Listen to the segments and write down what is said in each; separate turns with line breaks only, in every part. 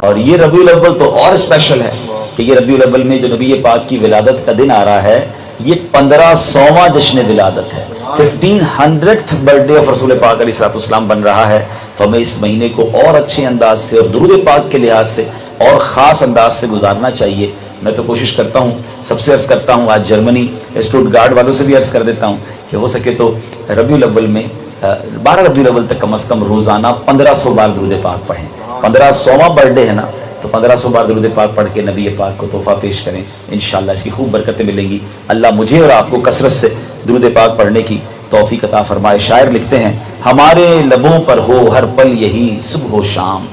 اور یہ ربیع الاول تو اور اسپیشل ہے کہ یہ ربیع الاول میں جو نبی پاک کی ولادت کا دن آ رہا ہے، یہ 1500واں جشن ولادت ہے، 1500th برتھ ڈے آف رسول پاک علیہ الصلوۃ والسلام بن رہا ہے۔ تو ہمیں اس مہینے کو اور اچھے انداز سے اور درود پاک کے لحاظ سے اور خاص انداز سے گزارنا چاہیے۔ میں تو کوشش کرتا ہوں، سب سے عرض کرتا ہوں، آج جرمنی اسٹوٹگارٹ والوں سے بھی عرض کر دیتا ہوں کہ ہو سکے تو ربیع الاول میں 12 ربیع الاول تک کم از کم روزانہ 1500 بار درود پاک پڑھیں۔ 1500واں برتھ ڈے ہے نا، تو 1500 بار درود پاک پڑھ کے نبی پاک کو تحفہ پیش کریں، انشاءاللہ اس کی خوب برکتیں ملیں گی۔ اللہ مجھے اور آپ کو کثرت سے درود پاک پڑھنے کی توفیق عطا فرمائے۔ شاعر لکھتے ہیں، ہمارے لبوں پر ہو ہر پل یہی صبح و شام،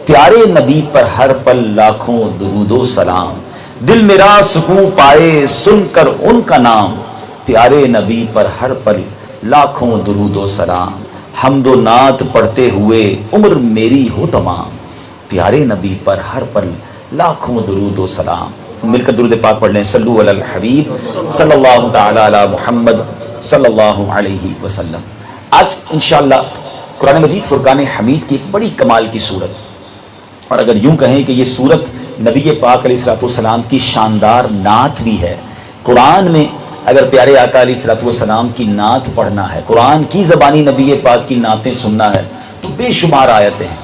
پیارے نبی پر ہر پل لاکھوں درود و سلام، دل میرا سکون پائے سن کر ان کا نام، پیارے نبی پر ہر پل لاکھوں درود و سلام، حمد و نعت پڑھتے ہوئے عمر میری ہو تمام، پیارے نبی پر ہر پل لاکھوں درود و سلام۔ مل کر درود پاک پڑھ لیں، صلو علی الحبیب صلی اللہ تعالی علی محمد صلی اللہ علیہ وسلم۔ آج انشاءاللہ قرآن مجید فرقان حمید کی ایک بڑی کمال کی صورت، اور اگر یوں کہیں کہ یہ صورت نبی پاک علیہ الصلوۃ والسلام کی شاندار نعت بھی ہے۔ قرآن میں اگر پیارے آقا علیہ الصلوۃ والسلام کی نعت پڑھنا ہے، قرآن کی زبانی نبی پاک کی نعتیں سننا ہے، تو بے شمار آیتیں ہیں۔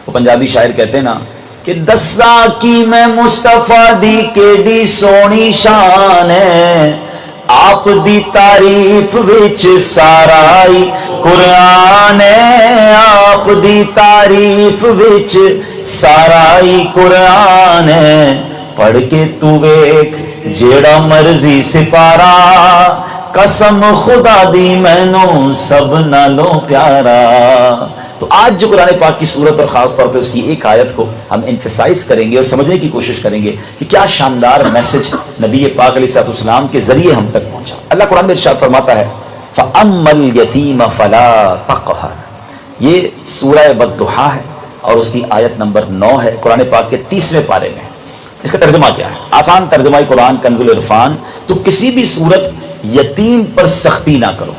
وہ پنجابی شاعر کہتے ہیں نا کہ دسا کی میں مصطفیٰ دی کیڈی سونی شان ہے، آپ دی تعریف وچ سارائی قرآن ہے، آپ دی تعریف وچ سارائی قرآن ہے، پڑھ کے تو ویکھ جیڑا مرضی سپارا، قسم خدا دی مینوں سب نالوں پیارا۔ تو آج جو قرآن پاک کی صورت اور خاص طور پہ اس کی ایک آیت کو ہم ایمفیسائز کریں گے اور سمجھنے کی کوشش کریں گے کہ کیا شاندار میسج نبی پاک علیہ الصلوۃ والسلام کے ذریعے ہم تک پہنچا۔ اللہ قرآن میں ارشاد فرماتا ہے، فَأَمَّا الْيَتِيمَ فَلَا تَقْهَرْ، یہ سورہ والضحیٰ ہے اور اس کی آیت نمبر 9 ہے، قرآن پاک کے 30ویں پارے میں۔ اس کا ترجمہ کیا ہے؟ آسان ترجمہ قرآن کنز العرفان، تو کسی بھی صورت یتیم پر سختی نہ کرو۔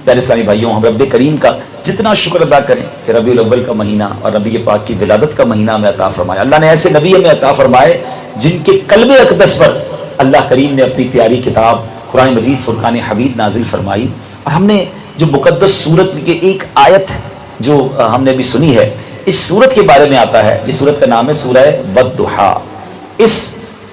پیارے اسلامی بھائیوں، ہم رب کریم کا جتنا شکر ادا کریں کہ ربیع الاول کا مہینہ اور نبی پاک کی ولادت کا مہینہ ہمیں عطا فرمایا۔ اللہ نے ایسے نبی ہمیں عطا فرمائے جن کے قلب اقدس پر اللہ کریم نے اپنی پیاری کتاب قرآن مجید فرقان حمید نازل فرمائی، اور ہم نے جو مقدس سورت کی ایک آیت جو ہم نے بھی سنی ہے، اس سورت کے بارے میں آتا ہے۔ یہ سورت کا نام ہے سورہ والضحیٰ۔ اس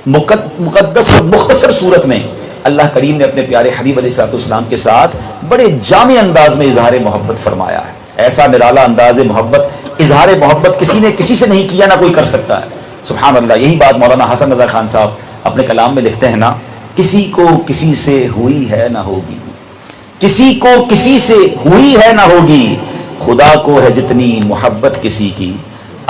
مقدس مختصر سورت میں اللہ کریم نے اپنے پیارے حبیب علیہ الصلوۃ والسلام کے ساتھ بڑے جامع انداز میں اظہار محبت فرمایا ہے۔ ایسا نرالا انداز محبت، اظہار محبت کسی نے کسی سے نہیں کیا، نہ کوئی کر سکتا ہے۔ سبحان اللہ، یہی بات مولانا حسن رضا خان صاحب اپنے کلام میں لکھتے ہیں نا، کسی کو کسی سے ہوئی ہے نہ ہوگی، کسی کو کسی سے ہوئی ہے نہ ہوگی، خدا کو ہے جتنی محبت کسی کی،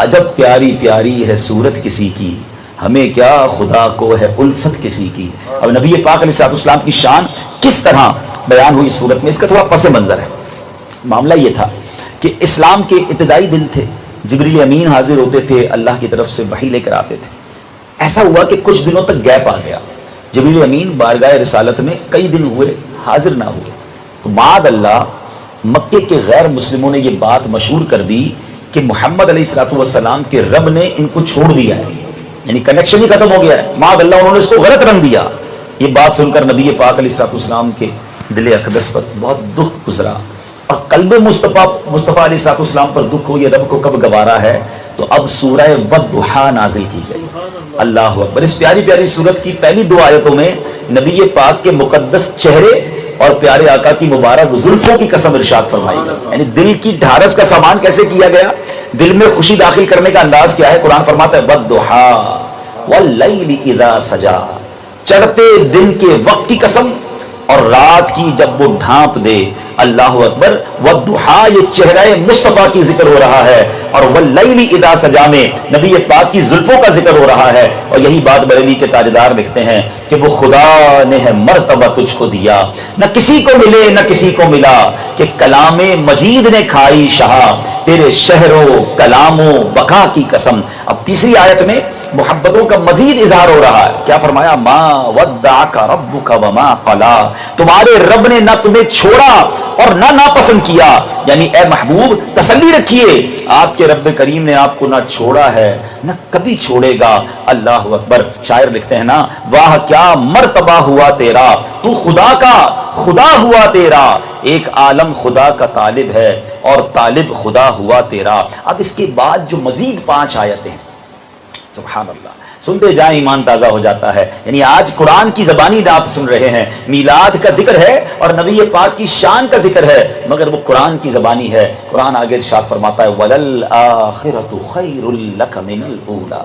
عجب پیاری پیاری ہے صورت کسی کی، ہمیں کیا خدا کو ہے الفت کسی کی۔ اب نبی پاک علیہ الصلوۃ والسلام کی شان کس طرح بیان ہوئی صورت میں، اس کا تھوڑا پس منظر ہے۔ معاملہ یہ تھا کہ اسلام کے ابتدائی دن تھے، جبریل امین حاضر ہوتے تھے، اللہ کی طرف سے وحی لے کر آتے تھے۔ ایسا ہوا کہ کچھ دنوں تک گیپ آ گیا، جبریل امین بارگاہ رسالت میں کئی دن ہوئے حاضر نہ ہوئے، تو بعد اللہ مکے کے غیر مسلموں نے یہ بات مشہور کر دی کہ محمد علیہ الصلوۃ والسلام کے رب نے ان کو چھوڑ دیا ہے، یعنی کنیکشن ہی ختم ہو گیا ہے، معاذ اللہ انہوں نے اس کو غلط رنگ دیا۔ یہ بات سن کر نبی پاک علیہ الصلوۃ والسلام کے دل اقدس پر بہت دکھ گزرا، اور قلب مصطفیٰ علیہ الصلوۃ والسلام پر دکھ ہو، یہ رب کو کب گوارا ہے، تو اب سورہ والضحیٰ نازل کی گئی۔ اللہ اکبر۔ اس پیاری پیاری سورت کی پہلی 2 آیتوں میں نبی پاک کے مقدس چہرے اور پیارے آقا کی مبارک زلفوں کی قسم ارشاد فرمائی گئی، یعنی دل کی ڈھارس کا سامان کیسے کیا گیا، دل میں خوشی داخل کرنے کا انداز کیا ہے۔ قرآن فرماتا ہے والضحیٰ واللیل اذا سجا، چڑھتے دن کے وقت کی قسم اور رات کی جب وہ ڈھانپ دے۔ اللہ اکبر۔ والضحیٰ، یہ چہرہ مصطفیٰ کی ذکر ہو رہا ہے، اور واللیل اذا سجا میں نبی پاک کی زلفوں کا ذکر ہو رہا ہے۔ اور یہی بات بریلی کے تاجدار لکھتے ہیں کہ وہ خدا نے ہے مرتبہ تجھ کو دیا، نہ کسی کو ملے نہ کسی کو ملا، کہ کلام مجید نے کھائی شہا، تیرے شہر و کلام و بقا کی قسم۔ اب تیسری آیت میں محبتوں کا مزید اظہار ہو رہا ہے. کیا فرمایا؟ ما ودعک ربک وما قلا، تمہارے رب نے نہ تمہیں چھوڑا اور نہ ناپسند کیا. یعنی اے محبوب تسلی رکھیے، آپ کے رب کریم نے آپ کو نہ چھوڑا ہے نہ کبھی چھوڑے گا. اللہ اکبر. شاعر لکھتے ہیں نا، واہ کیا مرتبہ ہوا تیرا، تو خدا کا خدا ہوا تیرا، ایک عالم خدا کا طالب ہے اور طالب خدا ہوا تیرا. اب اس کے بعد جو مزید 5 آیتیں ہیں، سبحان اللہ، سنتے جائیں ایمان تازہ ہو جاتا ہے. یعنی آج قرآن کی زبانی نعت سن رہے ہیں، میلاد کا ذکر ہے اور نبی پاک کی شان کا ذکر ہے، مگر وہ قرآن کی زبانی ہے. قرآن آگے ارشاد فرماتا ہے وَلَلْآخِرَةُ خَيْرٌ لَكَ مِنَ الْأُولَىٰ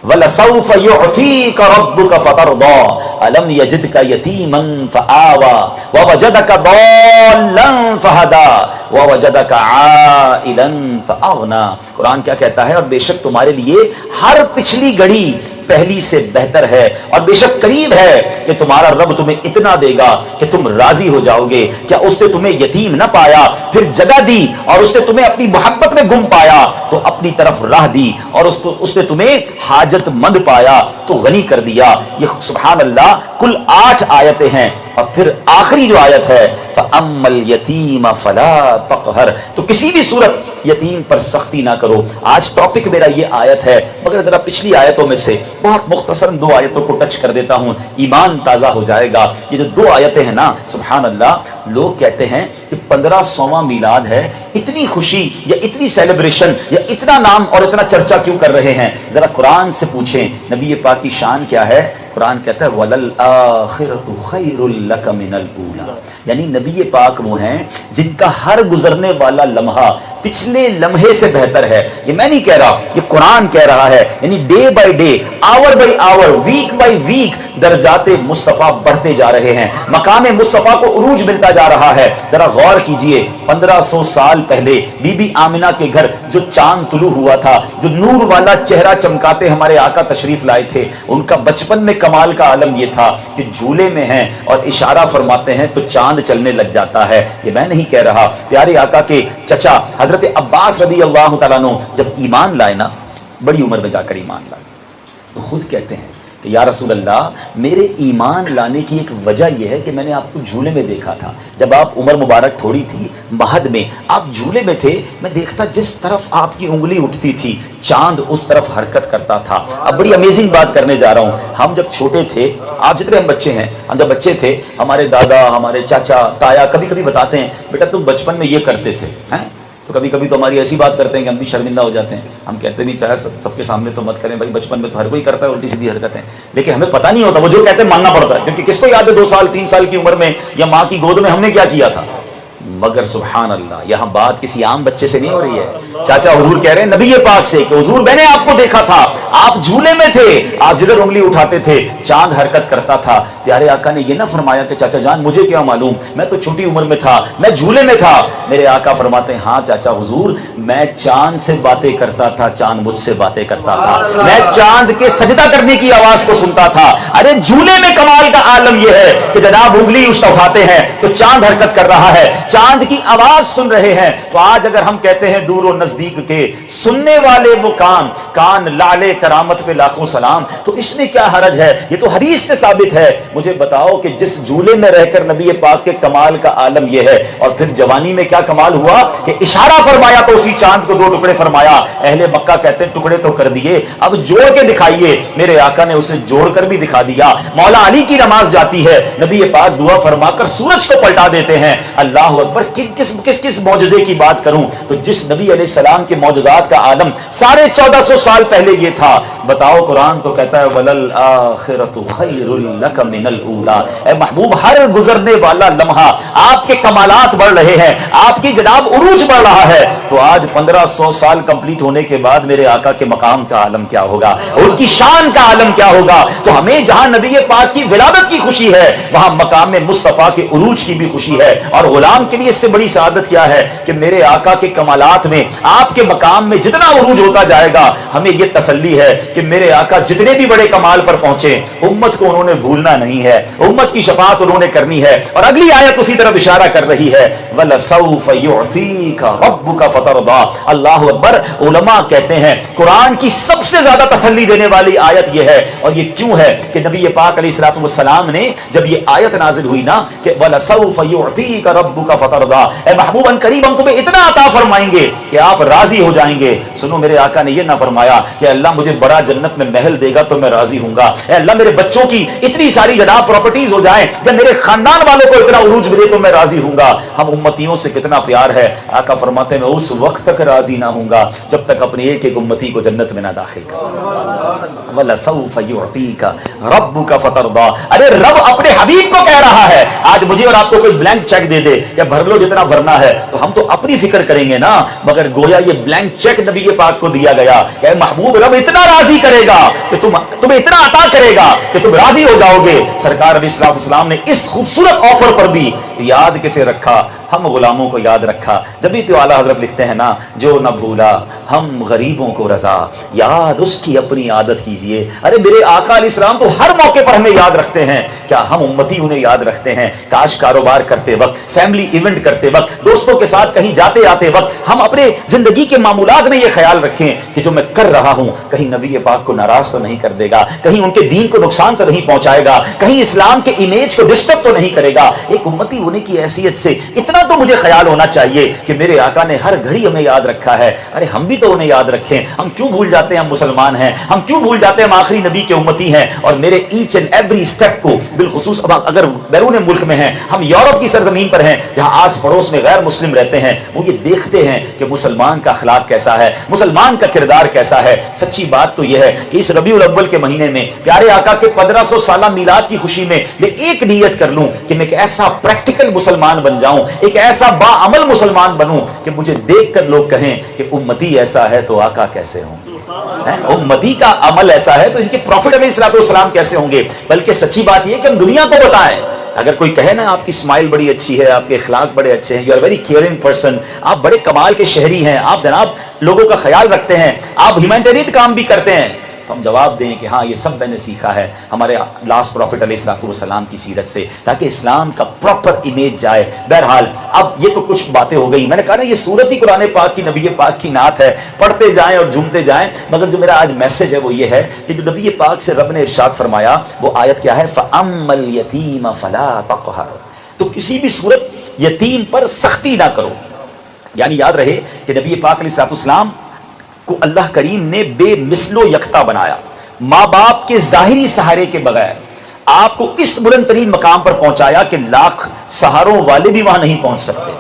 وَلَسَوْفَ يُعْطِيكَ رَبُّكَ فَتَرْضَىٰ أَلَمْ يَجِدْكَ يَتِيمًا فَآوَىٰ وَوَجَدَكَ ضَالًّا فَهَدَىٰ وَوَجَدَكَ عَائِلًا فَأَغْنَىٰ. قرآن کیا کہتا ہے؟ اور بے شک تمہارے لیے ہر پچھلی گھڑی پہلی سے بہتر ہے، اور بے شک قریب ہے کہ تمہارا رب تمہیں اتنا دے گا کہ تم راضی ہو جاؤ گے. کیا اس نے تمہیں یتیم نہ پایا پھر جگہ دی، اور اس نے تمہیں اپنی محبت میں گم پایا تو اپنی طرف راہ دی، اور اس نے تمہیں حاجت مند پایا تو غنی کر دیا. یہ سبحان اللہ کل 8 آیتیں ہیں. اور پھر آخری جو آیت ہے فَأَمَّا الْيَتِيمَ فَلَا تَقْهَرْ، تو کسی بھی صورت یتیم پر سختی نہ کرو. آج ٹاپک میرا یہ آیت ہے، مگر ذرا پچھلی آیتوں میں سے بہت مختصر 2 آیتوں کو ٹچ کر دیتا ہوں، ایمان تازہ ہو جائے گا. یہ جو 2 آیتیں ہیں نا، سبحان اللہ، لوگ کہتے ہیں کہ 1500واں میلاد ہے، اتنی خوشی یا اتنی سیلیبریشن یا اتنا نام اور اتنا چرچا کیوں کر رہے ہیں؟ ذرا قرآن سے پوچھیں نبی پاک کی شان کیا ہے. قرآن کہتا ہے وَلَلْآخِرَةُ خَيْرٌ لَكَ مِنَ الْأُولَىٰ، یعنی نبی پاک وہ ہیں جن کا ہر گزرنے والا لمحہ پچھلے لمحے سے بہتر ہے. یہ میں نہیں کہہ رہا، یہ قرآن کہہ رہا ہے. یعنی day by day, hour by hour, week by week درجات مصطفیٰ بڑھتے جا رہے ہیں، مقام مصطفیٰ کو عروج ملتا جا رہا ہے. ذرا غور کیجئے، 1500 سال پہلے بی بی آمنہ کے گھر جو چاند طلوع ہوا تھا، جو نور والا چہرہ چمکاتے ہمارے آقا تشریف لائے تھے، ان کا بچپن میں کمال کا عالم یہ تھا کہ جھولے میں ہیں اور اشارہ فرماتے ہیں تو چاند چلنے لگ جاتا ہے. یہ میں نہیں کہہ رہا، پیارے آقا کے چچا حضرت عباس رضی اللہ تعالیٰ عنہ جب ایمان لائے نا، بڑی عمر میں جا کر ایمان لائے، تو خود کہتے ہیں کہ یا رسول اللہ، میرے ایمان لانے کی ایک وجہ یہ ہے کہ میں نے آپ کو جھولے میں دیکھا تھا. جب آپ عمر مبارک تھوڑی تھی، مہد میں آپ جھولے میں تھے، میں دیکھتا جس طرف آپ کی انگلی اٹھتی تھی چاند اس طرف حرکت کرتا تھا. اب بڑی امیزنگ بات کرنے جا رہا ہوں. ہم جب چھوٹے تھے، آپ جتنے ہم بچے ہیں، ہم جب بچے تھے، ہمارے دادا، ہمارے چاچا، تایا کبھی کبھی بتاتے ہیں بیٹا تم بچپن میں یہ کرتے تھے. تو کبھی کبھی تو ہماری ایسی بات کرتے ہیں کہ ہم بھی شرمندہ ہو جاتے ہیں. ہم کہتے بھی چاہے سب کے سامنے تو مت کریں بھائی، بچپن میں تو ہر کوئی کرتا ہے الٹی سیدھی حرکتیں، لیکن ہمیں پتہ نہیں ہوتا. وہ جو کہتے ہیں ماننا پڑتا ہے، کیونکہ کس کو یاد ہے 2 سال 3 سال کی عمر میں یا ماں کی گود میں ہم نے کیا کیا تھا. مگر سبحان اللہ، یہاں بات کسی عام بچے سے نہیں ہو رہی ہے. چاچا حضور کہہ رہے ہیں نبی پاک سے کہ حضور میں نے آپ کو دیکھا تھا، آپ جھولے میں تھے، آپ جدھر انگلی اٹھاتے تھے چاند حرکت کرتا تھا. پیارے آقا نے یہ نہ فرمایا کہ چاچا جان مجھے کیا معلوم، میں تو چھوٹی عمر میں تھا، میں جھولے میں تھا. میرے آقا فرماتے ہیں ہاں چاچا حضور، میں چاند سے باتیں کرتا تھا، چاند مجھ سے باتیں کرتا تھا، میں چاند کے سجدہ کرنے کی آواز کو سنتا تھا. ارے جھولے میں کمال کا عالم یہ ہے کہ جناب انگلی اٹھاتے ہیں تو چاند حرکت کر رہا ہے، چاند کی آواز سن رہے ہیں. تو آج اگر ہم کہتے ہیں دور و نزدیک کے سننے والے وہ کان لالے کرامت پہ لاکھوں سلام، تو اس میں کیا حرج ہے؟ یہ تو حدیث سے ثابت ہے. مجھے بتاؤ کہ جس جھولے میں رہ کر نبی پاک کے کمال کا عالم یہ ہے، اور پھر جوانی میں کیا کمال ہوا کہ اشارہ فرمایا تو اسی چاند کو 2 ٹکڑے فرمایا. اہل مکہ کہتے ہیں ٹکڑے تو کر دیے، اب جوڑ کے دکھائیے. میرے آقا نے اسے جوڑ کر بھی دکھا دیا. مولا علی کی نماز جاتی ہے، نبی پاک دعا فرما کر سورج کو پلٹا دیتے ہیں. اللہ اکبر. کس معجزے کی بات کروں تو جس نبی علیہ السلام کے معجزات کا عالم 1450 سال پہلے یہ تھا. بتاؤ قرآن تو کہتا ہے وَلَلْآخِرَةُ خَيْرٌ لَكَ مِنَ الْأُولَىٰ. اے محبوب ہر گزرنے والا لمحہ آپ کے کمالات بڑھ رہے ہیں، آپ کی جناب عروج بڑھ رہا ہے. تو آج 1500 سال کمپلیٹ ہونے کے بعد میرے آقا کے مقام کا عالم کیا ہوگا، ان کی شان کا عالم کیا ہوگا. تو ہمیں جہاں نبی پاک کی ولادت کی خوشی ہے، وہاں مقام مصطفیٰ کے عروج کی بھی خوشی ہے. اور غلام کے لیے لیے اس سے بڑی سعادت کیا ہے کہ میرے آقا کے کمالات میں آپ کے مقام میں جتنا عروج ہوتا جائے گا ہمیں یہ تسلی ہے کہ میرے آقا جتنے بھی بڑے کمال پر پہنچے امت کو انہوں نے بھولنا نہیں ہے, امت کی شفاعت انہوں نے کرنی ہے. اور اگلی آیت اسی طرف اشارہ کر رہی ہے وَلَسَوْفَ يُعْطِيكَ رَبُّكَ فَتَرْضَىٰ. اللہ اکبر. علماء کہتے ہیں قرآن کی سب سے زیادہ تسلی دینے والی آیت یہ ہے, اور یہ کیوں ہے کہ نبی پاک علیہ الصلوۃ والسلام نے جب یہ آیت نازل ہوئی نا کہ وَلَسَوْفَ يُعْطِيكَ رَبُّكَ فَتَرْضَىٰ, اے محبوب کریم ہم تمہیں اتنا عطا فرمائیں گے کہ آپ راضی ہو جائیں گے. سنو میرے آقا نے یہ نہ فرمایا کہ اللہ مجھے بڑا جنت میں محل دے گا تو میں راضی ہوں گا, اے اللہ میرے بچوں کی اتنی ساری جناب پراپرٹیز ہو جائیں یا میرے خاندان والوں کو اتنا عروج ملے تو میں راضی ہوں گا. ہم امتیوں سے کتنا پیار ہے. آقا فرماتے ہیں میں اس وقت تک راضی نہ ہوں گا جب تک اپنے ایک ایک امتی کو جنت میں نہ داخل کروں. وَلَسَوْفَ يُعْطِيكَ رَبُّكَ فَتَرْضَىٰ. ارے رب اپنے حبیب کو کہہ رہا ہے. آج مجھے اور آپ کو کوئی بلینک چیک دے دے کہ بھر لو جتنا بھرنا ہے تو ہم تو اپنی فکر کریں گے نا, مگر گویا یہ بلینک چیک نبی پاک کو دیا گیا کہ محبوب رب اتنا راضی کرے گا کہ تمہیں اتنا عطا کرے گا کہ تم راضی ہو جاؤ گے. سرکار علیہ الصلوۃ والسلام نے اس خوبصورت آفر پر بھی یاد کسے رکھا؟ ہم غلاموں کو یاد رکھا. جبھی تو اعلیٰ حضرت لکھتے ہیں نا جو نہ بھولا ہم غریبوں کو رضا, یاد اس کی اپنی عادت کیجئے. ارے میرے آقا علیہ السلام تو ہر موقع پر ہمیں یاد رکھتے ہیں, کیا ہم امتی انہیں یاد رکھتے ہیں؟ کاش کاروبار کرتے وقت, فیملی ایونٹ کرتے وقت, دوستوں کے ساتھ کہیں جاتے آتے وقت ہم اپنے زندگی کے معمولات میں یہ خیال رکھیں کہ جو میں کر رہا ہوں کہیں نبی پاک کو ناراض تو نہیں کر دے گا, کہیں ان کے دین کو نقصان تو نہیں پہنچائے گا, کہیں اسلام کے امیج کو ڈسٹرب تو نہیں کرے گا. ایک امتی ہونے کی حیثیت سے اتنا تو مجھے خیال ہونا چاہیے کہ میرے آقا نے ہر گھڑی ہمیں یاد رکھا ہے. ارے ہم بھی تو انہیں یاد رکھیں. ہم کیوں بھول جاتے ہیں ہم مسلمان ہیں, ہم کیوں بھول جاتے ہیں ہم آخری نبی کے امتی ہیں. اور میرے ایچ اینڈ ایوری اسٹیپ کو بالخصوص اب اگر بیرون ملک میں ہیں, ہم یورپ کی سرزمین پر ہیں جہاں آس پڑوس میں غیر مسلم رہتے ہیں, وہ یہ دیکھتے ہیں کہ مسلمان کا اخلاق کیسا ہے, مسلمان کا کردار کیسا ہے. سچی بات تو یہ ہے کہ اس ربیع الاول کے مہینے میں پیارے آقا کے 1500 سالہ میلاد کی خوشی میں میں ایک نیت کر لوں کہ میں ایک ایسا پریکٹیکل مسلمان بن جاؤں, ایک ایسا باعمل مسلمان بنوں کہ مجھے دیکھ کر لوگ کہیں کہ امتی ایسا ہے تو آقا کیسے ہوں, امتی کا عمل ایسا ہے تو ان کے پروفٹ علیہ الصلوۃ والسلام کیسے ہوں گے. بلکہ سچی بات یہ ہے کہ ہم دنیا کو بتائیں. اگر کوئی کہے نا آپ کی اسمائل بڑی اچھی ہے, آپ کے اخلاق بڑے اچھے ہیں, you are very caring person, آپ بڑے کمال کے شہری ہیں, آپ جناب لوگوں کا خیال رکھتے ہیں, آپ ہیومینٹیرین کام بھی کرتے ہیں, تو ہم جواب دیں کہ ہاں یہ سب میں نے سیکھا ہے ہمارے لاسٹ پروفٹ علیہ الصلوۃ والسلام کی سیرت سے, تاکہ اسلام کا پراپر امیج جائے. بہرحال اب یہ تو کچھ باتیں ہو گئی. میں نے کہا نا یہ سورت ہی قرآن پاک کی نبی پاک کی نعت ہے, پڑھتے جائیں اور جھومتے جائیں. مگر جو میرا آج میسج ہے وہ یہ ہے کہ جو نبی پاک سے رب نے ارشاد فرمایا وہ آیت کیا ہے, فَأَمَّا الْيَتِيمَ فَلَا تَقْهَرْ. تو کسی بھی صورت یتیم پر سختی نہ کرو. یعنی یاد رہے کہ نبی پاک علیہ الصلوۃ والسلام کو اللہ کریم نے بے مثل و یکتا بنایا. ماں باپ کے ظاہری سہارے کے بغیر آپ کو اس بلند ترین مقام پر پہنچایا کہ لاکھ سہاروں والے بھی وہاں نہیں پہنچ سکتے.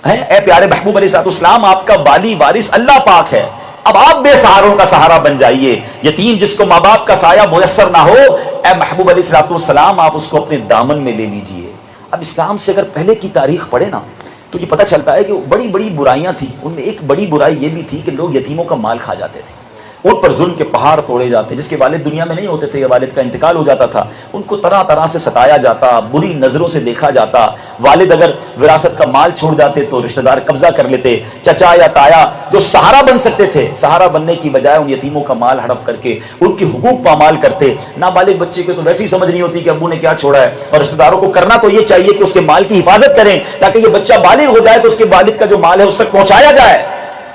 اے پیارے محبوب علیہ الصلوۃ والسلام آپ کا والی وارث اللہ پاک ہے. اب آپ بے سہاروں کا سہارا بن جائیے. یتیم جس کو ماں باپ کا سایہ میسر نہ ہو, اے محبوب علیہ الصلوۃ والسلام آپ اس کو اپنے دامن میں لے لیجئے. اب اسلام سے اگر پہلے کی تاریخ پڑھے نا تو یہ پتہ چلتا ہے کہ بڑی بڑی برائیاں تھیں. ان میں ایک بڑی برائی یہ بھی تھی کہ لوگ یتیموں کا مال کھا جاتے تھے, ان پر ظلم کے پہاڑ توڑے جاتے. جس کے والد دنیا میں نہیں ہوتے تھے یا والد کا انتقال ہو جاتا تھا, ان کو طرح طرح سے ستایا جاتا, بری نظروں سے دیکھا جاتا. والد اگر وراثت کا مال چھوڑ جاتے تو رشتہ دار قبضہ کر لیتے. چچا یا تایا جو سہارا بن سکتے تھے, سہارا بننے کی بجائے ان یتیموں کا مال ہڑپ کر کے ان کی حقوق پامال کرتے. نابالغ بچے کو تو ویسی سمجھ نہیں ہوتی کہ ابو نے کیا چھوڑا ہے, اور رشتہ داروں کو کرنا تو یہ چاہیے کہ اس کے مال کی حفاظت کریں تاکہ یہ بچہ بالغ ہو جائے تو اس کے والد کا جو مال ہے اس تک پہنچایا جائے.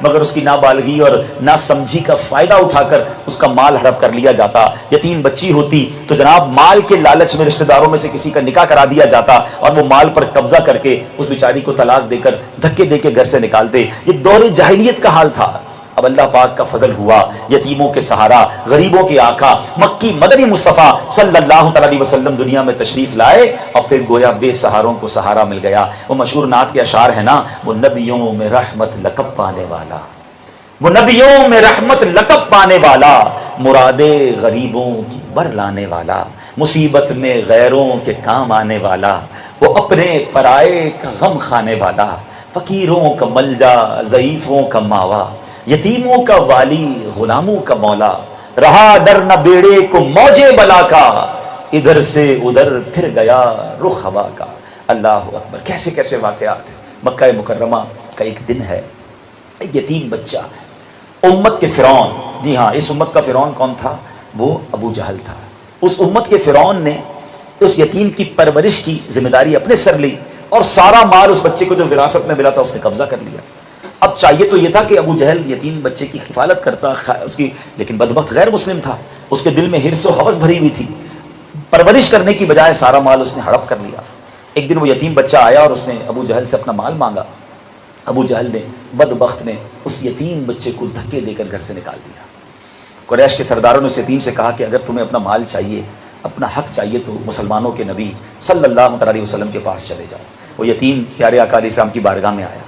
مگر اس کی نابالغی اور ناسمجھی کا فائدہ اٹھا کر اس کا مال ہڑپ کر لیا جاتا. یتیم بچی ہوتی تو جناب مال کے لالچ میں رشتہ داروں میں سے کسی کا نکاح کرا دیا جاتا اور وہ مال پر قبضہ کر کے اس بیچاری کو طلاق دے کر دھکے دے کے گھر سے نکالتے. یہ دور جاہلیت کا حال تھا. اب اللہ پاک کا فضل ہوا, یتیموں کے سہارا, غریبوں کے آقا مکی مدنی مصطفیٰ صلی اللہ تعالی علیہ وسلم دنیا میں تشریف لائے اور پھر گویا بے سہاروں کو سہارا مل گیا. وہ مشہور نعت کے اشعار ہے نا, وہ نبیوں میں رحمت لقب پانے والا, وہ نبیوں میں رحمت لقب پانے والا, مرادے غریبوں کی بر لانے والا, مصیبت میں غیروں کے کام آنے والا, وہ اپنے پرائے کا غم کھانے والا, فقیروں کا ملجا ضعیفوں کا ماوا, یتیموں کا والی غلاموں کا مولا, رہا ڈر نہ بیڑے کو موجے بلا کا, ادھر سے ادھر پھر گیا رخ ہوا کا. اللہ اکبر. کیسے کیسے واقعات ہیں. مکہ مکرمہ کا ایک دن ہے، ایک یتیم بچہ امت کے فرعون، جی ہاں اس امت کا فرعون کون تھا؟ وہ ابو جہل تھا۔ اس امت کے فرعون نے اس یتیم کی پرورش کی ذمہ داری اپنے سر لی اور سارا مال اس بچے کو جو وراثت میں ملا تھا اس نے قبضہ کر لیا۔ اب چاہیے تو یہ تھا کہ ابو جہل یتیم بچے کی حفاظت کرتا اس کی، لیکن بدبخت غیر مسلم تھا، اس کے دل میں حرص و ہوس بھری ہوئی تھی، پرورش کرنے کی بجائے سارا مال اس نے ہڑپ کر لیا۔ ایک دن وہ یتیم بچہ آیا اور اس نے ابو جہل سے اپنا مال مانگا۔ ابو جہل نے، بدبخت نے، اس یتیم بچے کو دھکے دے کر گھر سے نکال دیا۔ قریش کے سرداروں نے اس یتیم سے کہا کہ اگر تمہیں اپنا مال چاہیے، اپنا حق چاہیے تو مسلمانوں کے نبی صلی اللہ علیہ وسلم کے پاس چلے جاؤ۔ وہ یتیم پیارے آقا علیہ السلام کی بارگاہ میں آیا۔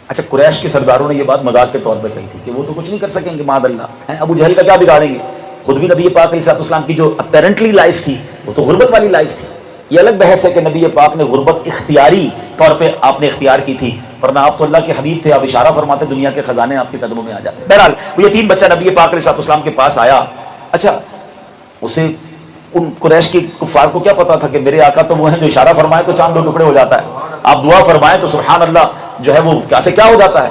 اچھا قریش کے سرداروں نے یہ بات مذاق کے طور پہ کہی تھی کہ وہ تو کچھ نہیں کر سکیں گے معاذ اللہ، ابو جہل کا کیا بگاڑیں گے؟ خود بھی نبی پاک علیہ السلام کی جو اپیرنٹلی لائف تھی وہ تو غربت والی لائف تھی۔ یہ الگ بحث ہے کہ نبی پاک نے غربت اختیاری طور پہ آپ نے اختیار کی تھی، ورنہ آپ تو اللہ کے حبیب تھے، آپ اشارہ فرماتے دنیا کے خزانے آپ کے قدموں میں آ جاتے۔ بہرحال وہ یتیم بچہ نبی پاک علیہ السلام کے پاس آیا۔ اچھا اسے ان قریش کے کفار کو کیا پتا تھا کہ میرے آقا تو وہ ہیں جو اشارہ فرمائے تو چاند دو ٹکڑے ہو جاتا ہے، آپ دعا فرمائیں تو سبحان اللہ جو ہے وہ کیا سے کیا ہو جاتا ہے۔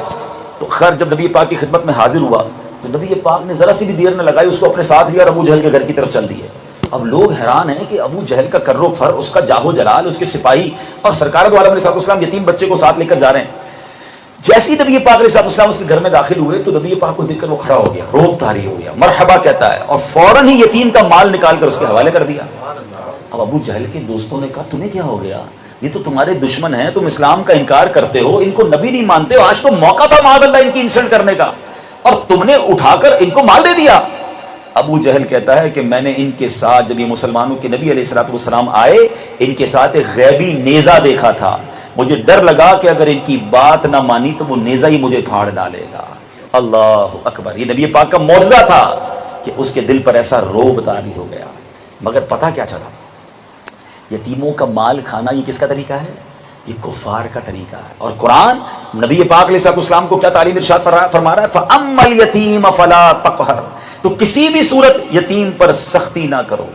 تو خیر جب نبی پاک کی خدمت میں حاضر ہوا تو نبی پاک نے ذرا سی بھی دیر نہ لگائی، اس کو اپنے ساتھ لیا اور ابو جہل کے گھر کی طرف چل دیے۔ اب لوگ حیران ہیں کہ ابو جہل کا کر و فر، اس کا جاہ و جلال، اس کے سپاہی اور سرکار دو عالم علیہ السلام یتیم بچے کو ساتھ لے کر جا رہے ہیں۔ جیسے ہی نبی پاک علیہ السلام اس کے گھر میں داخل ہوئے تو نبی پاک کو دیکھ کر وہ کھڑا ہو گیا، روب طاری ہو گیا، مرحبا کہتا ہے، اور فوراً ہی یتیم کا مال نکال کر اس کے حوالے کر دیا۔ اب ابو جہل کے دوستوں نے کہا تمہیں کیا ہو گیا؟ یہ تو تمہارے دشمن ہیں، تم اسلام کا انکار کرتے ہو، ان کو نبی نہیں مانتے ہو، آج تو موقع تھا معاذ اللہ ان کی انسلٹ کرنے کا اور تم نے اٹھا کر ان کو مال دے دیا۔ ابو جہل کہتا ہے کہ میں نے ان کے ساتھ جب یہ مسلمانوں کے نبی علیہ السلام آئے ان کے ساتھ ایک غیبی نیزہ دیکھا تھا، مجھے ڈر لگا کہ اگر ان کی بات نہ مانی تو وہ نیزہ ہی مجھے پھاڑ ڈالے گا۔ اللہ اکبر، یہ نبی پاک کا معجزہ تھا کہ اس کے دل پر ایسا روب طاری ہو گیا۔ مگر پتہ کیا چلا؟ یتیموں کا مال کھانا یہ کس کا طریقہ ہے؟ یہ کفار کا طریقہ ہے۔ اور قرآن نبی پاک علیہ السلام کو کیا تعلیم ارشاد فرما رہا ہے؟ فَأَمَّا الْيَتِيمَ فَلَا تَقْهَرْ، تو کسی بھی صورت یتیم پر سختی نہ کرو۔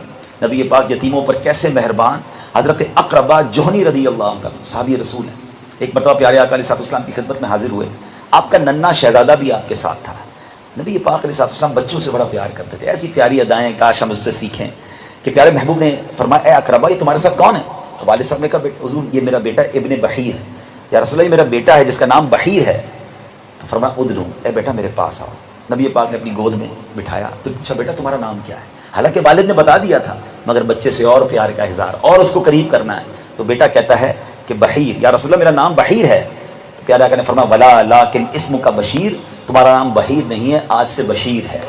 نبی پاک یتیموں پر کیسے مہربان۔ حضرت اقربہ جوہنی رضی اللہ عنہ صحابی رسول ہیں، ایک مرتبہ پیارے آقا علیہ السلام کی خدمت میں حاضر ہوئے، آپ کا ننھا شہزادہ بھی آپ کے ساتھ تھا۔ نبی پاک علیہ السلام بچوں سے بڑا پیار کرتے تھے، ایسی پیاری ادائیں کاش ہم اس سے سیکھیں کہ پیارے محبوب نے فرمایا اے اقربہ یہ تمہارے ساتھ کون ہے؟ تو والد صاحب نے کہا حضور یہ میرا بیٹا ابن بحیر ہے۔ یا رسول اللہ یہ میرا بیٹا ہے جس کا نام بحیر ہے۔ تو فرمایا ادنو، اے بیٹا میرے پاس آؤ۔ نبی پاک نے اپنی گود میں بٹھایا تو پوچھا بیٹا تمہارا نام کیا ہے؟ حالانکہ والد نے بتا دیا تھا مگر بچے سے اور پیار کا اظہار اور اس کو قریب کرنا ہے۔ تو بیٹا کہتا ہے کہ بحیر، یا رسول اللہ میرا نام بحیر ہے۔ تو پیارے آقا نے فرمایا ولا لیکن اسم کا بشیر، تمہارا نام بحیر نہیں ہے، آج سے بشیر ہے۔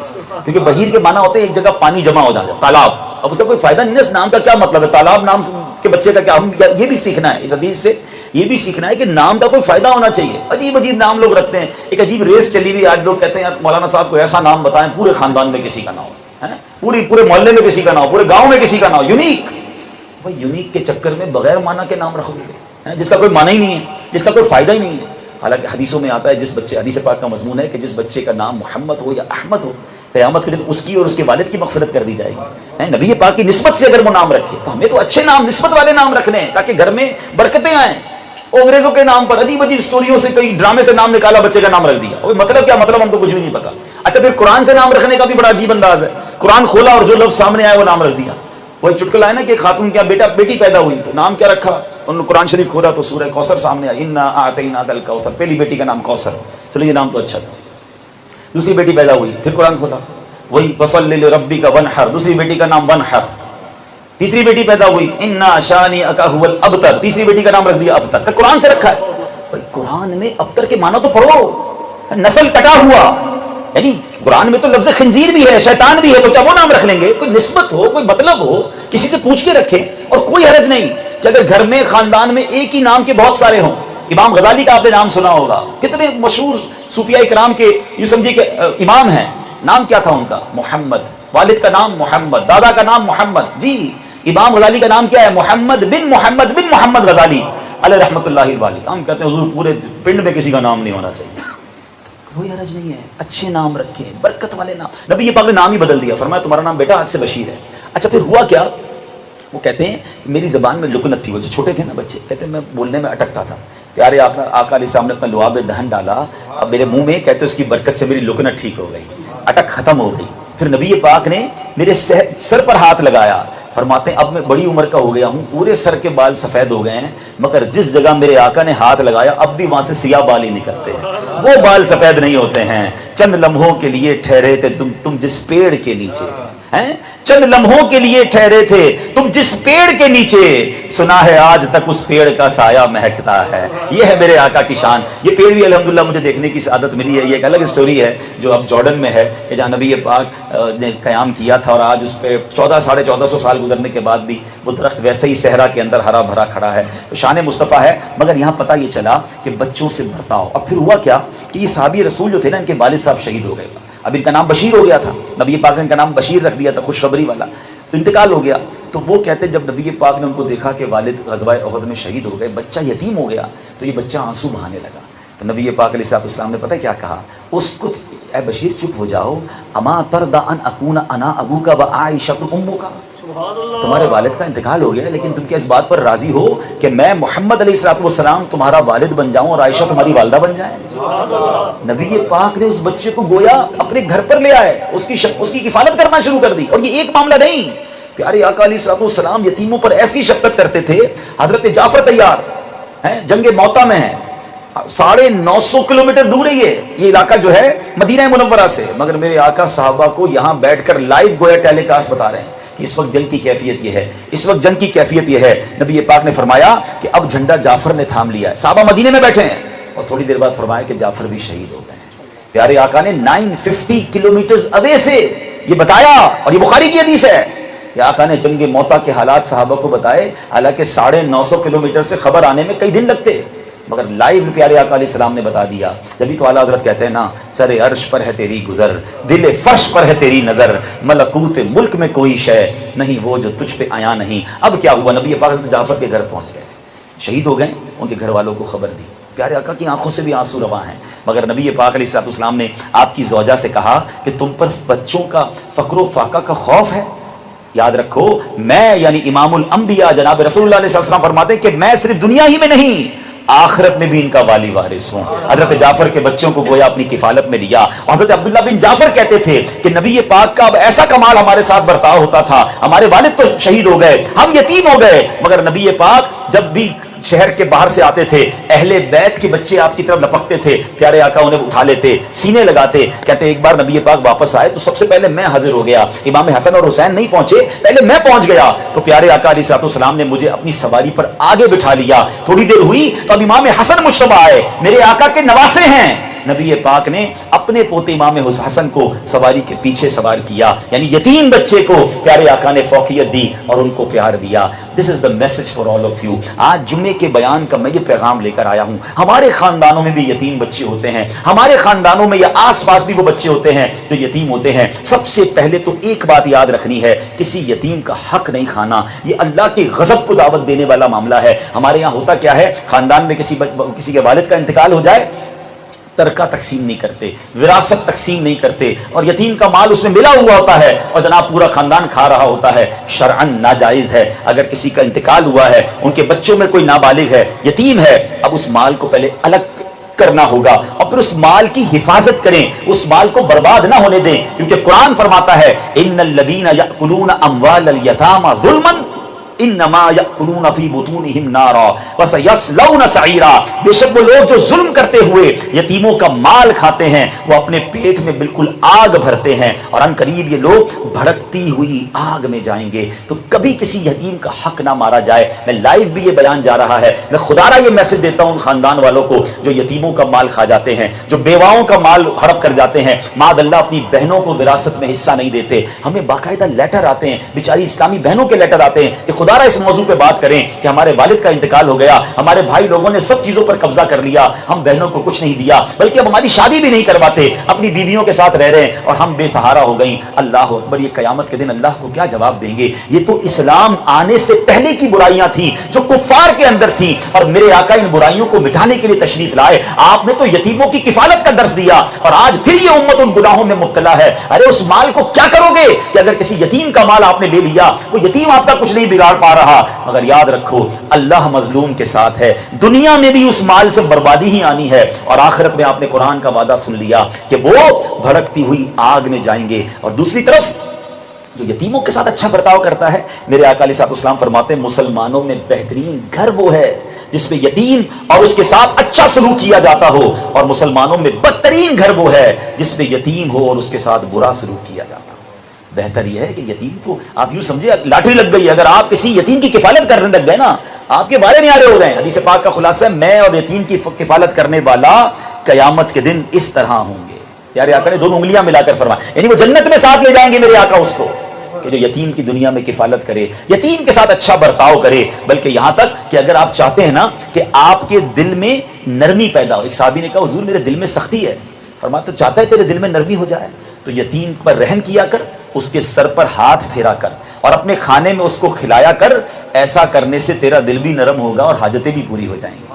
کیونکہ بحیر کے معنی ہوتے ہیں ایک جگہ پانی جمع ہو جاتا ہے، تالاب۔ اب اس کا کوئی فائدہ نہیں ہے، اس نام کا کیا مطلب ہے؟ تالاب نام کے بچے کا کیا؟ ہم یہ بھی سیکھنا ہے اس حدیث سے، یہ بھی سیکھنا ہے کہ نام کا کوئی فائدہ ہونا چاہیے۔ عجیب عجیب نام لوگ رکھتے ہیں، ایک عجیب ریس چلی ہوئی آج، لوگ کہتے ہیں یار مولانا صاحب کو ایسا نام بتائیں پورے خاندان میں کسی کا نہ ہو، پورے محلے میں کسی کا نہ ہو، پورے گاؤں میں کسی کا نہ ہو، یونیک۔ بھائی یونیک کے چکر میں بغیر معنی کے نام رکھو گے جس کا کوئی معنی ہی نہیں ہے، جس کا کوئی فائدہ ہی نہیں ہے۔ حالانکہ حدیثوں میں آتا ہے جس بچے، حدیث پاک کا مضمون ہے کہ جس بچے کا نام محمد ہو یا احمد ہو، قیامت کے دن اس کی اور اس کے والد کی مغفرت کر دی جائے گی۔ نبی پاک کی نسبت سے اگر وہ نام رکھے تو ہمیں تو اچھے نام، نسبت والے نام رکھنے ہیں تاکہ گھر میں برکتیں آئیں۔ انگریزوں کے نام پر عجیب عجیب سٹوریوں سے کئی ڈرامے سے نام نکالا، بچے کا نام رکھ دیا، وہ مطلب کیا؟ مطلب ہم کو کچھ بھی نہیں پتا۔ اچھا پھر قرآن سے نام رکھنے کا بھی بڑا عجیب انداز ہے، قرآن کھولا اور جو لفظ سامنے آیا وہ نام رکھ دیا۔ وہی چٹکلا ہے نا کہ خاتون کیا بیٹی پیدا ہوئی تو نام کیا رکھا؟ انہوں نے قرآن شریف کھولا تو سورہ کوثر سامنے آئی، انا اعطیناک الکوثر، پہلی بیٹی کا نام کوثر، چلو یہ نام تو اچھا تھا۔ دوسری بیٹی پیدا ہوئی، پھر قرآن کھولا، وہی فصل لربک ونحر، دوسری بیٹی کا نام ونحر۔ تیسری بیٹی پیدا ہوئی، انا شانئک هو الابتر، تیسری بیٹی کا نام رکھ دیا ابتر۔ قرآن سے رکھا ہے۔ بھائی قرآن میں ابتر کے معنی تو پڑھو، نسل کٹا ہوا، یعنی قرآن میں تو لفظ خنزیر بھی ہے، شیطان بھی ہے، تو کیا وہ نام رکھ لیں گے؟ کوئی نسبت ہو، کوئی مطلب ہو، کسی سے پوچھ کے رکھیں۔ اور کوئی حرج نہیں کہ اگر گھر میں خاندان میں ایک ہی نام کے بہت سارے ہوں۔ امام غزالی کا آپ نے نام سنا ہوگا، کتنے مشہور صوفیاء کرام کے یوں سمجھیے کہ امام ہیں، نام کیا تھا ان کا؟ محمد، والد کا نام محمد، دادا کا نام محمد۔ جی امام غزالی کا نام کیا ہے؟ محمد بن محمد غزالی علیہ رحمۃ اللہ الوالد۔ ہم کہتے ہیں حضور پورے پنڈ میں کسی کا نام نہیں ہونا چاہیے، کوئی حرج نہیں ہے، اچھے نام رکھیں، برکت والے نام۔ نبی پاک نے نام ہی بدل دیا، فرمایا تمہارا نام بیٹا آج سے بشیر ہے۔ اچھا پھر ہوا کیا؟ وہ کہتے ہیں میری زبان میں لکنت تھی، وہ جو چھوٹے تھے نا بچے، کہتے ہیں میں بولنے میں اٹکتا تھا، پیارے آقا علیہ السلام نے اپنا لعاب دہن ڈالا, اب میرے منہ میں, کہتے اس کی برکت سے میری لکنت ٹھیک ہو گئی, اٹک ختم ہو گئی. پھر نبی پاک نے میرے سر پر ہاتھ لگایا, فرماتے ہیں اب میں بڑی عمر کا ہو گیا ہوں, پورے سر کے بال سفید ہو گئے ہیں, مگر جس جگہ میرے آقا نے ہاتھ لگایا اب بھی وہاں سے سیاہ بال ہی نکلتے ہیں, وہ بال سفید نہیں ہوتے ہیں. چند لمحوں کے لیے ٹھہرے تھے تم جس پیڑ کے نیچے ہیں, چند لمحوں کے لیے ٹھہرے تھے تم جس پیڑ کے نیچے, سنا ہے آج تک اس پیڑ کا سایہ مہکتا ہے. یہ ہے میرے آقا کی شان. یہ پیڑ بھی الحمدللہ مجھے دیکھنے کی سعادت ملی ہے. یہ ایک الگ اسٹوری ہے جو اب جارڈن میں ہے, کہ جہاں نبی پاک نے قیام کیا تھا, اور آج اس پہ 1400 سال گزرنے کے بعد بھی وہ درخت ویسے ہی صحرا کے اندر ہرا بھرا کھڑا ہے. تو شان مصطفیٰ ہے. مگر یہاں پتہ یہ چلا کہ بچوں سے برتاؤ. اب پھر ہوا کیا کہ یہ صحابی رسول جو تھے نا, ان کے والد صاحب شہید ہو گئے. اب ان کا نام بشیر ہو گیا تھا, نبی پاک نے ان کا نام بشیر رکھ دیا تھا, خوشخبری والا. تو انتقال ہو گیا. تو وہ کہتے جب نبی پاک نے ان کو دیکھا کہ والد غزوہ احد میں شہید ہو گئے, بچہ یتیم ہو گیا, تو یہ بچہ آنسو بہانے لگا. تو نبی پاک علیہ السلام نے پتہ کیا کہا, اسکت اے بشیر چپ ہو جاؤ, اما ترضى ان اکون انا ابوک و عائشہ امک, تمہارے والد کا انتقال ہو گیا لیکن تم کیا اس بات پر راضی ہو کہ میں محمد علیہ السلام تمہارا والد بن جاؤں اور عائشہ تمہاری والدہ بن جائیں. نبی پاک نے اس بچے کو گویا اپنے گھر پر لے آئے, اس کی کفالت کرنا شروع کر دی. اور یہ ایک معاملہ نہیں, پیارے آقا علیہ السلام یتیموں پر ایسی شفقت کرتے تھے. حضرت جعفر طیار ہیں, جنگ موتا میں ہیں, 950 کلومیٹر دور ہے یہ علاقہ جو ہے مدینہ منورہ سے, مگر میرے آقا صحابہ کو یہاں بیٹھ کر لائیو گویا ٹیلی کاسٹ بتا رہے ہیں کہ اس وقت جنگ کی کیفیت یہ ہے, اس وقت جنگ کی کیفیت یہ ہے. نبی پاک نے فرمایا کہ اب جھنڈا جعفر نے تھام لیا ہے. صحابہ مدینے میں بیٹھے ہیں, اور تھوڑی دیر بعد فرمایا کہ جعفر بھی شہید ہو گئے. پیارے آقا نے 950 کلومیٹر اوے سے یہ بتایا, اور یہ بخاری کی حدیث ہے کہ آقا نے جنگ موتا کے حالات صحابہ کو بتائے. حالانکہ 950 کلومیٹر سے خبر آنے میں کئی دن لگتے, مگر لائیو پیارے آقا علیہ السلام نے بتا دیا. جبھی تو اعلیٰ حضرت کہتے ہیں نا, سر عرش پر ہے تیری گزر, دل فرش پر ہے تیری نظر, ملکوت ملک میں کوئی شے نہیں وہ جو تجھ پہ آیا نہیں. اب کیا ہوا, نبی پاک حضرت جعفر کے گھر پہنچ گئے, شہید ہو گئے, ان کے گھر والوں کو خبر دی. پیارے آقا کی آنکھوں سے بھی آنسو رواں ہیں, مگر نبی پاک علیہ السلام نے آپ کی زوجہ سے کہا کہ تم پر بچوں کا فقر و فاقہ کا خوف ہے. یاد رکھو, میں یعنی امام الانبیاء جناب رسول اللہ علیہ السلام فرماتے ہیں کہ میں صرف دنیا ہی میں نہیں آخرت میں بھی ان کا والی وارث ہوں. حضرت جعفر کے بچوں کو گویا اپنی کفالت میں لیا. حضرت عبداللہ بن جعفر کہتے تھے کہ نبی پاک کا اب ایسا کمال ہمارے ساتھ برتاؤ ہوتا تھا, ہمارے والد تو شہید ہو گئے, ہم یتیم ہو گئے, مگر نبی پاک جب بھی شہر کے باہر سے آتے تھے, اہل بیت کے بچے آپ کی طرف لپکتے تھے, پیارے آقا انہیں اٹھا لیتے, سینے لگاتے. کہتے ایک بار نبی پاک واپس آئے تو سب سے پہلے میں حاضر ہو گیا, امام حسن اور حسین نہیں پہنچے, پہلے میں پہنچ گیا. تو پیارے آقا علیہ السلام نے مجھے اپنی سواری پر آگے بٹھا لیا. تھوڑی دیر ہوئی تو اب امام حسن مجتبی آئے, میرے آقا کے نواسے ہیں. نبی پاک نے اپنے پوتے امام حسن کو سواری کے پیچھے سوار کیا, یعنی یتیم بچے کو پیارے آقا نے فوقیت دی اور ان کو پیار دیا. This is the message for all of you. آج جمعے کے بیان کا میں یہ پیغام لے کر آیا ہوں. ہمارے خاندانوں میں بھی یتیم بچے ہوتے ہیں, ہمارے خاندانوں میں یا آس پاس بھی وہ بچے ہوتے ہیں جو یتیم ہوتے ہیں. سب سے پہلے تو ایک بات یاد رکھنی ہے, کسی یتیم کا حق نہیں کھانا, یہ اللہ کے غضب کو دعوت دینے والا معاملہ ہے. ہمارے یہاں ہوتا کیا ہے, خاندان میں کسی کے والد کا انتقال ہو جائے, ترکہ تقسیم نہیں کرتے, وراثت تقسیم نہیں کرتے, اور یتیم کا مال اس میں ملا ہوا ہوتا ہے اور جناب پورا خاندان کھا رہا ہوتا ہے. شرعن ناجائز ہے. اگر کسی کا انتقال ہوا ہے, ان کے بچوں میں کوئی نابالغ ہے, یتیم ہے, اب اس مال کو پہلے الگ کرنا ہوگا اور پھر اس مال کی حفاظت کریں, اس مال کو برباد نہ ہونے دیں, کیونکہ قرآن فرماتا ہے ان الذین یأکلون اموال الیتامی ظلما انما یأکلون فی بطونہم نارا وسیصلون سعیرا. بے شک وہ لوگ جو ظلم کرتے ہوئے یتیموں کا مال کھاتے ہیں وہ اپنے پیٹ میں بالکل آگ بھرتے ہیں, اور ان قریب یہ لوگ بھڑکتی ہوئی آگ میں جائیں گے. تو کبھی کسی یتیم کا حق نہ مارا جائے. میں لائیو بھی یہ بیان جا رہا ہے, میں خدا را یہ میسج دیتا ہوں خاندان والوں کو جو یتیموں کا مال کھا جاتے ہیں, جو بیواؤں کا مال ہڑپ کر جاتے ہیں, معاذ اللہ اپنی بہنوں کو وراثت میں حصہ نہیں دیتے. ہمیں باقاعدہ لیٹر آتے ہیں, بیچاری اسلامی بہنوں کے لیٹر آتے ہیں کہ خدا را اس موضوع پہ بات کریں کہ ہمارے والد کا انتقال ہو گیا, ہمارے بھائی لوگوں نے سب چیزوں پر قبضہ کر لیا, ہم بہنوں کو کچھ نہیں دیا, بلکہ اب ہماری شادی بھی نہیں کرواتے, اپنی بیویوں کے ساتھ رہ رہے ہیں اور ہم بے سہارا ہو گئیں. اللہ اکبر, یہ قیامت کے دن اللہ کو کیا جواب دیں گے؟ یہ تو اسلام آنے سے پہلے کی برائیاں تھیں جو کفار کے اندر تھیں, اور میرے آقا ان برائیوں کو مٹانے کے لیے تشریف لائے. آپ نے تو یتیموں کی کفالت کا درس دیا, اور آج پھر یہ امت ان گناہوں میں مبتلا ہے. ارے اس مال کو کیا کرو گے کہ اگر کسی یتیم کا مال آپ نے لے لیا, وہ یتیم آپ کا کچھ نہیں بگاڑ پا رہا، مگر یاد رکھو اللہ مظلوم کے ساتھ ہے، دنیا میں بھی اس مال سے بربادی ہی آنی ہے، اور آخرت میں آپ نے قرآن کا وعدہ سن لیا کہ وہ بھڑکتی ہوئی آگ میں جائیں گے۔ اور دوسری طرف جو یتیموں کے ساتھ اچھا برتاؤ کرتا ہے، میرے آقا علیہ الصلوۃ والسلام فرماتے ہیں مسلمانوں میں بہترین گھر وہ ہے جس میں یتیم اور اس کے ساتھ اچھا سلوک کیا جاتا ہو، اور مسلمانوں میں بدترین گھر وہ ہے جس میں یتیم ہو اور اس کے ساتھ برا سلوک کیا جاتا ہو۔ بہتر یہ ہے کہ یتیم کو آپ یوں سمجھے لاٹری لگ گئی، اگر آپ کسی یتیم کی کفالت کرنے لگ گئے نا، آپ کے بارے نیارے ہو گئے۔ حدیث پاک کا خلاصہ ہے میں اور یتیم کی کفالت کرنے والا قیامت کے دن اس طرح ہوں گے۔ پیارے آقا نے دونوں انگلیاں ملا کر فرمایا، یعنی وہ جنت میں ساتھ لے جائیں گے میرے آقا اس کو، کہ جو یتیم کی دنیا میں کفالت کرے، یتیم کے ساتھ اچھا برتاؤ کرے، بلکہ یہاں تک کہ اگر آپ چاہتے ہیں نا کہ آپ کے دل میں نرمی پیدا ہو۔ ایک صحابی نے کہا حضور میرے دل میں سختی ہے، فرماتا چاہتا ہے تیرے دل میں نرمی ہو جائے تو یتیم پر رحم کیا کر، اس کے سر پر ہاتھ پھیرا کر اور اپنے کھانے میں اس کو کھلایا کر، ایسا کرنے سے تیرا دل بھی نرم ہوگا اور حاجتیں بھی پوری ہو جائیں گی۔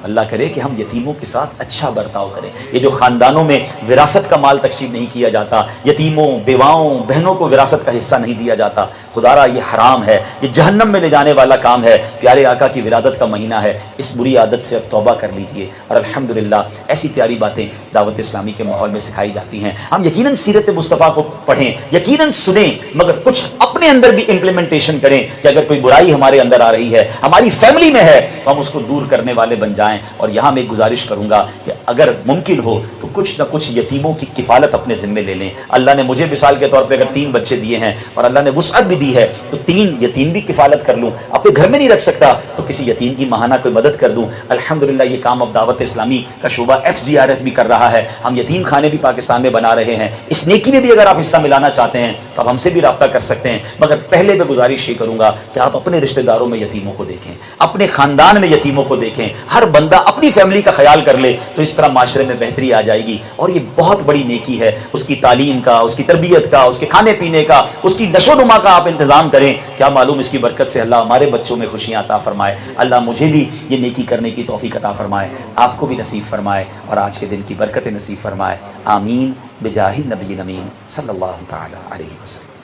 اللہ کرے کہ ہم یتیموں کے ساتھ اچھا برتاؤ کریں۔ یہ جو خاندانوں میں وراثت کا مال تقسیم نہیں کیا جاتا، یتیموں، بیواؤں، بہنوں کو وراثت کا حصہ نہیں دیا جاتا، خدارا یہ حرام ہے، یہ جہنم میں لے جانے والا کام ہے۔ پیارے آقا کی ولادت کا مہینہ ہے، اس بری عادت سے اب توبہ کر لیجئے، اور الحمدللہ ایسی پیاری باتیں دعوت اسلامی کے ماحول میں سکھائی جاتی ہیں۔ ہم یقیناً سیرت مصطفیٰ کو پڑھیں، یقیناً سنیں، مگر کچھ اپنے اندر بھی امپلیمنٹیشن کریں کہ اگر کوئی برائی ہمارے اندر آ رہی ہے، ہماری فیملی میں ہے، تو ہم اس کو دور کرنے والے بن جائیں۔ اور یہاں میں ایک گزارش کروں گا کہ اگر ممکن ہو تو کچھ نہ کچھ یتیموں کی کفالت اپنے ذمے لے لیں۔ اللہ نے مجھے مثال کے طور پہ اگر 3 بچے دیے ہیں اور اللہ نے وسعت بھی دی ہے تو 3 یتیم بھی کفالت کر لوں۔ اپنے گھر میں نہیں رکھ سکتا تو کسی یتیم کی ماہانہ کوئی مدد کر دوں۔ الحمدللہ یہ کام اب دعوت اسلامی کا شعبہ FGRF بھی کر رہا ہے، ہم یتیم خانے بھی پاکستان میں بنا رہے ہیں۔ اس نیکی میں بھی اگر آپ حصہ ملانا چاہتے ہیں تو آپ ہم سے بھی رابطہ کر سکتے ہیں، مگر پہلے میں گزارش یہ کروں گا کہ آپ اپنے رشتہ داروں میں یتیموں کو دیکھیں، اپنے خاندان میں یتیموں کو دیکھیں، ہر بندہ اپنی فیملی کا خیال کر لے تو اس طرح معاشرے میں بہتری آ جائے گی۔ اور یہ بہت بڑی نیکی ہے، اس کی تعلیم کا، اس کی تربیت کا، اس کے کھانے پینے کا، اس کی نشو و نما کا آپ انتظام کریں، کیا معلوم اس کی برکت سے اللہ ہمارے بچوں میں خوشیاں عطا فرمائے۔ اللہ مجھے بھی یہ نیکی کرنے کی توفیق عطا فرمائے، آپ کو بھی نصیب فرمائے، اور آج کے دن کی برکت نصیب فرمائے۔ آمین بجاہ النبی الامین صلی اللہ تعالی علیہ وسلم۔